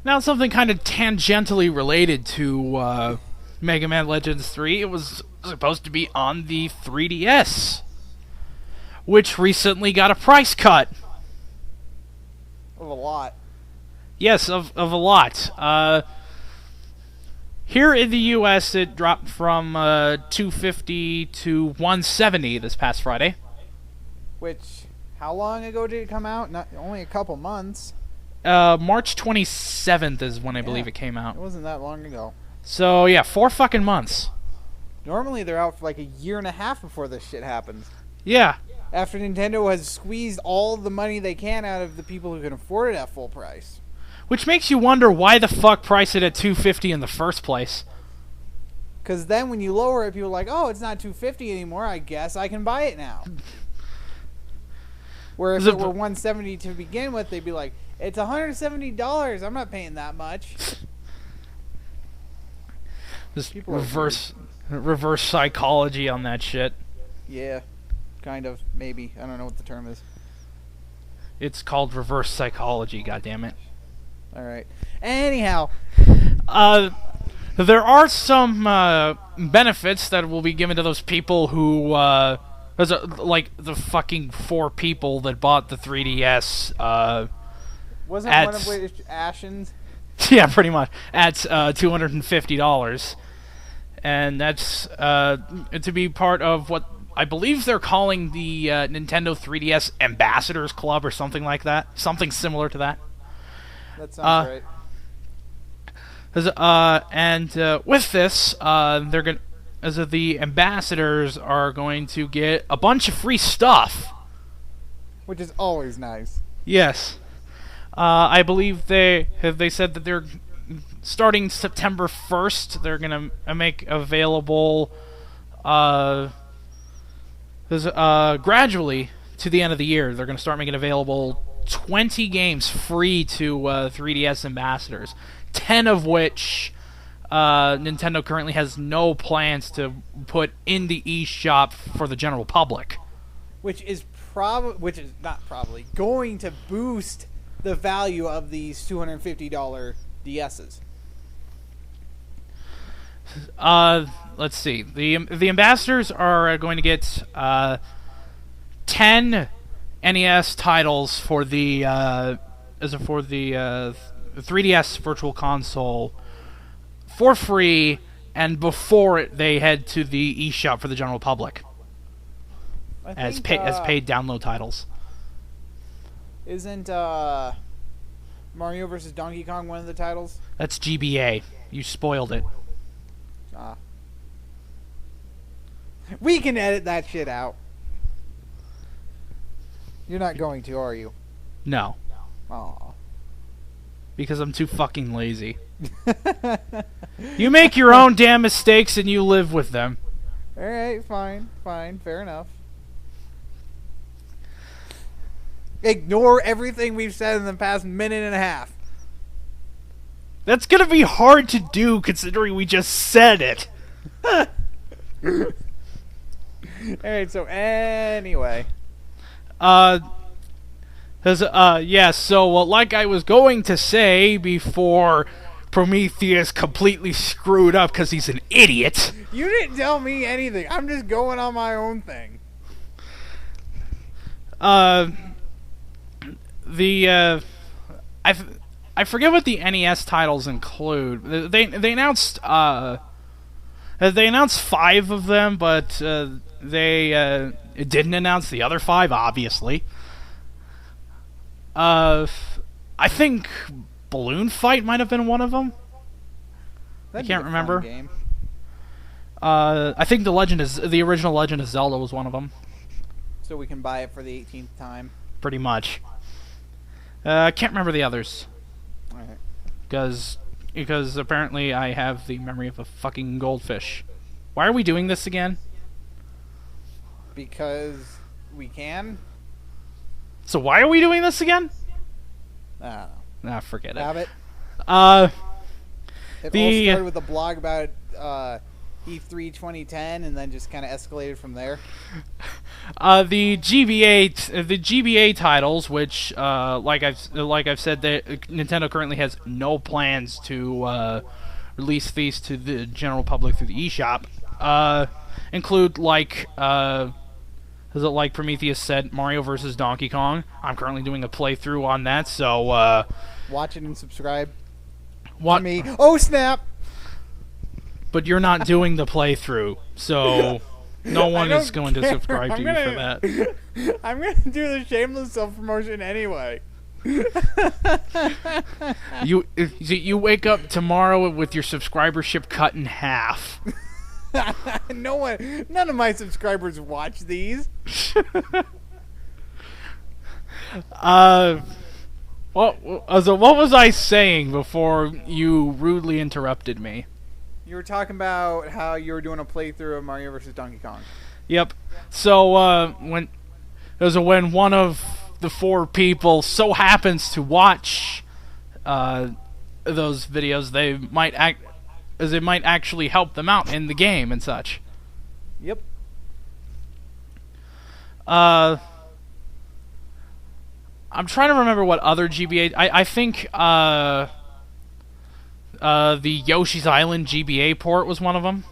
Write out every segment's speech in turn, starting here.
Now, something kind of tangentially related to Mega Man Legends 3. It was supposed to be on the 3DS, which recently got a price cut. Of a lot. Yes, of a lot. Here in the U.S., it dropped from $250 to $170 this past Friday. Which, how long ago did it come out? Not only a couple months. March 27th is when I believe it came out. It wasn't that long ago. So, yeah, 4 fucking months. Normally they're out for like a year and a half before this shit happens. Yeah. After Nintendo has squeezed all the money they can out of the people who can afford it at full price. Which makes you wonder why the fuck price it at $250 in the first place. Because then when you lower it, people are like, oh, it's not $250 anymore, I guess I can buy it now. Where if it were $170 to begin with, they'd be like, it's $170, I'm not paying that much. Just reverse psychology on that shit. Yeah, kind of, maybe. I don't know what the term is. It's called reverse psychology, goddammit. Alright. Anyhow. There are some benefits that will be given to those people who, like the fucking 4 people that bought the 3DS, wasn't one of which Ashens? Yeah, pretty much. At $250. And that's to be part of what I believe they're calling the Nintendo 3DS Ambassadors Club or something like that. Something similar to that. That sounds right. And with this, they're going the ambassadors are going to get a bunch of free stuff. Which is always nice. Yes. I believe they said that they're starting September 1st. They're going to make available gradually to the end of the year. They're going to start making available 20 games free to 3DS ambassadors, 10 of which Nintendo currently has no plans to put in the eShop for the general public. Which is not probably going to boost the value of these $250 DSs. Let's see. The ambassadors are going to get 10 NES titles for the 3DS Virtual Console for free, and before they head to the eShop for the general public as paid download titles. Isn't Mario vs. Donkey Kong one of the titles? That's GBA. You spoiled it. We can edit that shit out. You're not going to, are you? No. Aw. Because I'm too fucking lazy. You make your own damn mistakes and you live with them. Alright, fine, fair enough. Ignore everything we've said in the past minute and a half. That's gonna be hard to do considering we just said it. Alright, so anyway. So like I was going to say before Prometheus completely screwed up because he's an idiot. You didn't tell me anything. I'm just going on my own thing. I forget what the NES titles include. They announced 5 of them, but they didn't announce the other 5, obviously. I think Balloon Fight might have been one of them. I can't remember. Game. I think the original Legend of Zelda was one of them. So we can buy it for the 18th time. Pretty much. I can't remember the others. Alright. Because apparently I have the memory of a fucking goldfish. Why are we doing this again? Because we can. So why are we doing this again? I don't know. Nah, forget Have it. It all started with a blog about E3 2010 and then just kind of escalated from there. The GBA titles, which like I've said, that Nintendo currently has no plans to release these to the general public through the eShop. Include as it like Prometheus said, Mario vs. Donkey Kong. I'm currently doing a playthrough on that, so watch it and subscribe. What me? Oh snap! But you're not doing the playthrough, so no one is going to subscribe to you for that. I'm going to do the shameless self-promotion anyway. You wake up tomorrow with your subscribership cut in half. None of my subscribers watch these. What was I saying before you rudely interrupted me? You were talking about how you were doing a playthrough of Mario vs. Donkey Kong. Yep. So when one of the four people so happens to watch those videos, they might actually help them out in the game and such. Yep. I'm trying to remember what other GBA. I think the Yoshi's Island GBA port was one of them.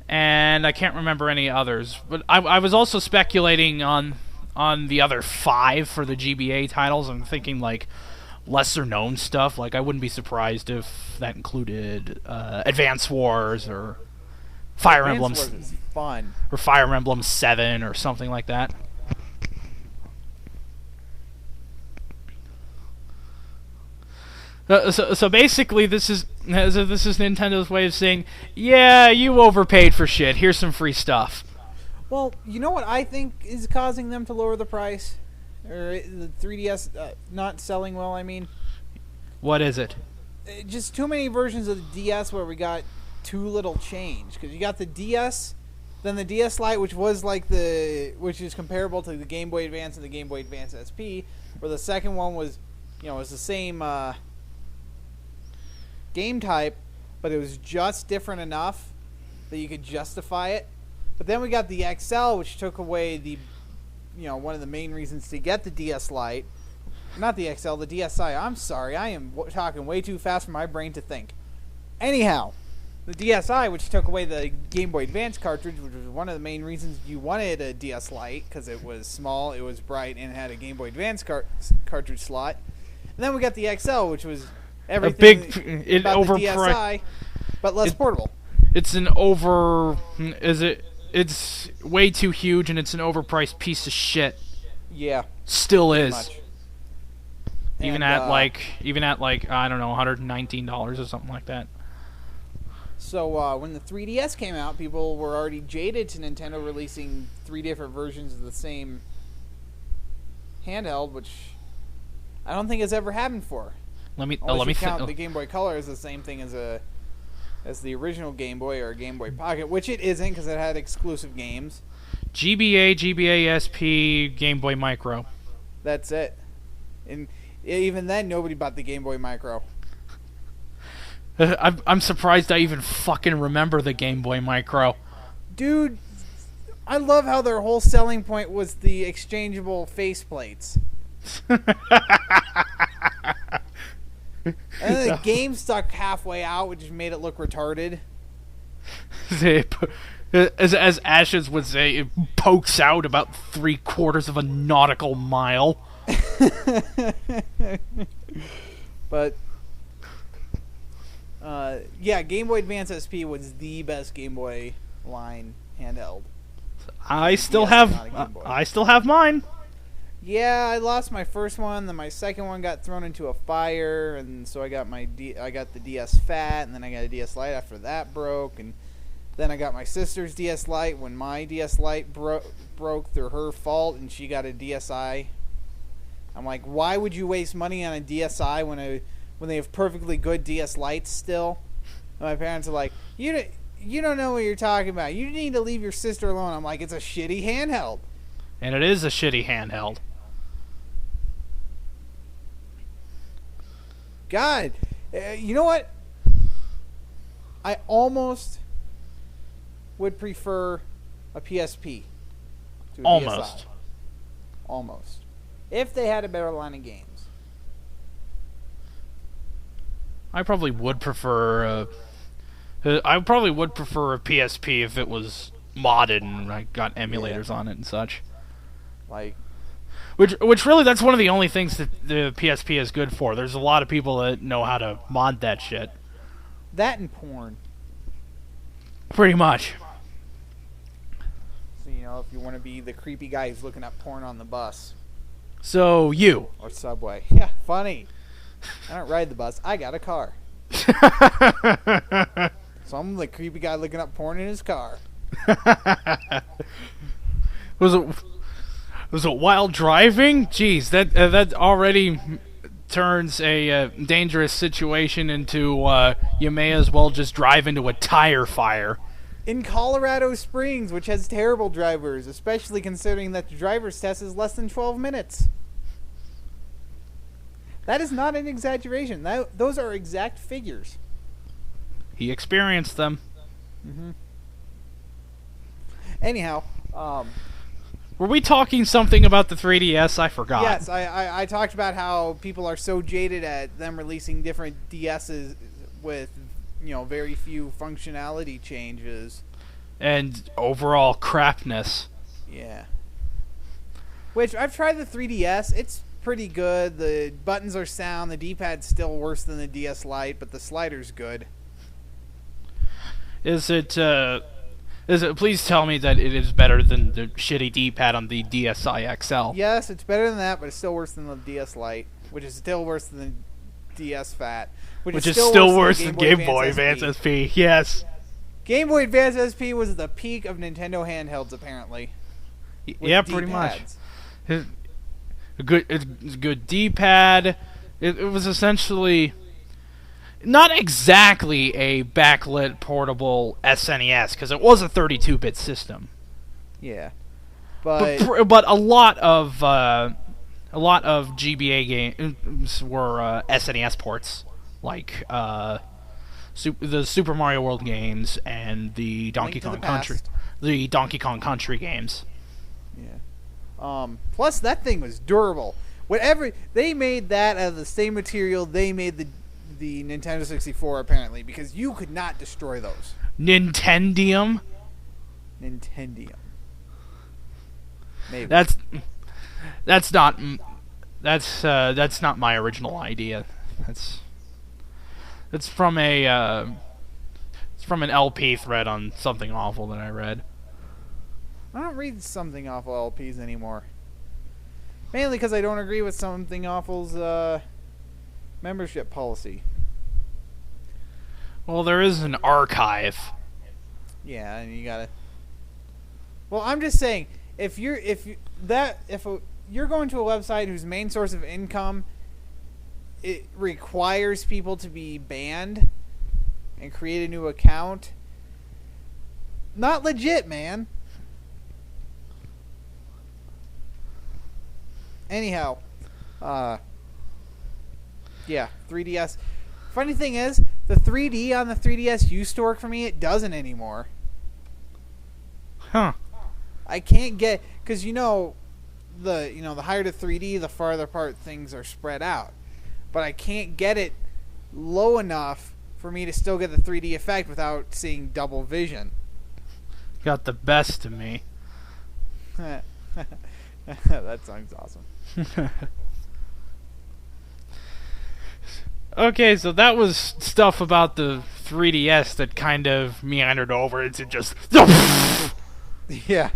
And I can't remember any others. But I was also speculating on the other 5 for the GBA titles. I'm thinking like lesser known stuff. Like I wouldn't be surprised if that included Advance Wars or Fire Emblem. Advance Wars is fun. Or Fire Emblem 7 or something like that. So basically, this is Nintendo's way of saying, yeah, you overpaid for shit. Here's some free stuff. Well, you know what I think is causing them to lower the price, or the 3DS not selling well. I mean, what is it? Just too many versions of the DS where we got too little change. Because you got the DS, then the DS Lite, which is comparable to the Game Boy Advance and the Game Boy Advance SP, where the second one was the same game type, but it was just different enough that you could justify it. But then we got the XL, which took away one of the main reasons to get the DS Lite. Not the XL, the DSi. I'm sorry, I am talking way too fast for my brain to think. Anyhow, the DSi, which took away the Game Boy Advance cartridge, which was one of the main reasons you wanted a DS Lite, because it was small, it was bright, and it had a Game Boy Advance cartridge slot. And then we got the XL, which was everything about the DSi, but less portable. It's way too huge, and it's an overpriced piece of shit. Yeah, still is. Much. Even at I don't know, $119 or something like that. So when the 3DS came out, people were already jaded to Nintendo releasing 3 different versions of the same handheld, which I don't think has ever happened before. Let me count the Game Boy Color as the same thing as the original Game Boy or Game Boy Pocket, which it isn't because it had exclusive games. GBA, GBA SP, Game Boy Micro. That's it. And even then, nobody bought the Game Boy Micro. I'm surprised I even fucking remember the Game Boy Micro. Dude, I love how their whole selling point was the exchangeable faceplates. And then the game stuck halfway out, which made it look retarded. As Ashes would say, it pokes out about 3/4 of a nautical mile. But yeah, Game Boy Advance SP was the best Game Boy line handheld. I still have mine. Yeah, I lost my first one, then my second one got thrown into a fire, and so I got the DS Fat, and then I got a DS Lite after that broke, and then I got my sister's DS Lite when my DS Lite broke through her fault, and she got a DSi. I'm like, why would you waste money on a DSi when they have perfectly good DS Lites still? And my parents are like, you don't know what you're talking about. You need to leave your sister alone. I'm like, it's a shitty handheld. And it is a shitty handheld. God, you know what? I almost would prefer a PSP to a Almost. DSi. Almost. If they had a better line of games. I probably would prefer I probably would prefer a PSP if it was modded and I got emulators on it and such. Like, which really, that's one of the only things that the PSP is good for. There's a lot of people that know how to mod that shit. that and porn. Pretty much. So, you know, if you want to be the creepy guy who's looking at porn on the bus. So, you. Or subway. Yeah, funny. I don't ride the bus. I got a car. So I'm the creepy guy looking up porn in his car. Was it while driving? Jeez, that already turns a dangerous situation into you may as well just drive into a tire fire. In Colorado Springs, which has terrible drivers, especially considering that the driver's test is less than 12 minutes. That is not an exaggeration. Those are exact figures. He experienced them. Mm-hmm. Anyhow, were we talking something about the 3DS? I forgot. yes, I talked about how people are so jaded at them releasing different DSs with, you know, very few functionality changes. And overall crapness. Yeah. Which, I've tried the 3DS. It's pretty good. The buttons are sound. The D-pad's still worse than the DS Lite, but the slider's good. Is it, please tell me that it is better than the shitty D-pad on the DSi XL. Yes, it's better than that, but it's still worse than the DS Lite, which is still worse than the DS Fat, which is still worse than Game Boy Advance SP. Yes. Game Boy Advance SP was the peak of Nintendo handhelds, apparently. Yeah, pretty much. It's a good D-pad. It was essentially not exactly a backlit portable SNES, because it was a 32-bit system. Yeah, but a lot of GBA games were SNES ports, like the Super Mario World games and the Donkey Kong Country games. Yeah. Plus, that thing was durable. Whatever they made that out of the same material they made the Nintendo 64, apparently, because you could not destroy those. Nintendium. Maybe. That's not my original idea. It's from an LP thread on Something Awful that I read. I don't read Something Awful LPs anymore. Mainly because I don't agree with Something Awful's membership policy. Well, there is an archive. Yeah, and you gotta. Well, I'm just saying, if you're going to a website whose main source of income it requires people to be banned and create a new account, not legit, man. Anyhow, yeah, 3DS. Funny thing is, the 3D on the 3DS used to work for me. It doesn't anymore. Huh. I can't get, because the higher the 3D, the farther apart things are spread out. But I can't get it low enough for me to still get the 3D effect without seeing double vision. Got the best of me. That song's awesome. Okay, so that was stuff about the 3DS that kind of meandered over into just... Yeah.